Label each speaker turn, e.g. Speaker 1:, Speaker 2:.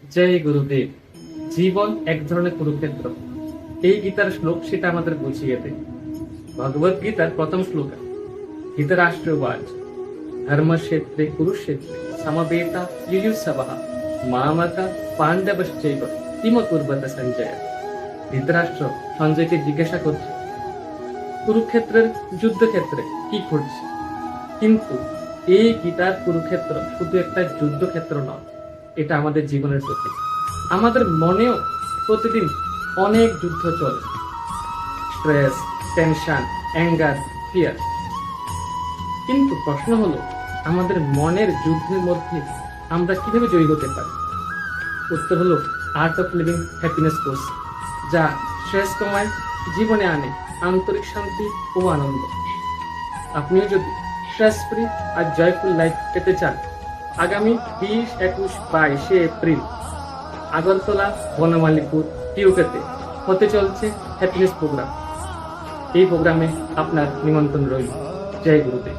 Speaker 1: জয় গুরুদেব। জীবন এক ধরনের কুরুক্ষেত্র। এই গীতার শ্লোক সেটা আমাদের বুঝিয়ে দেয়। ভগবত গীতার প্রথম শ্লোক, ধৃতরাষ্ট্রবাচ ধর্মক্ষেত্রে কুরুক্ষেত্রে সমবেতা যুযুৎসবঃ মামকা পাণ্ডবশ্চৈব কিম কুর্বত সঞ্জয়। ধৃতরাষ্ট্র সঞ্জয়কে জিজ্ঞাসা করছে কুরুক্ষেত্রের যুদ্ধক্ষেত্রে কি ঘটছে, কিন্তু এই গীতার কুরুক্ষেত্র শুধু একটা যুদ্ধক্ষেত্র নয়, এটা আমাদের জীবনের প্রতীক। আমাদের মনেও প্রতিদিন অনেক যুদ্ধ চলে, স্ট্রেস, টেনশন, অ্যাঙ্গার, ফিয়ার। কিন্তু প্রশ্ন হলো, আমাদের মনের যুদ্ধের মধ্যে আমরা কিভাবে জয়ী হতে পারি? উত্তর হলো art of living happiness course, যা স্ট্রেস কমায়, জীবনে আনে আন্তরিক শান্তি ও আনন্দ। আপনিও যদি স্ট্রেস ফ্রি আর জয়ফুল লাইফ পেতে চান, আগামী 20, 21, 22 এপ্রিল আগরতলা, বনমালীপুর, টিউকেতে হতে চলছে হ্যাপিনেস প্রোগ্রাম। এই প্রোগ্রামে আপনার নিমন্ত্রণ রইল। জয় গুরুদেব।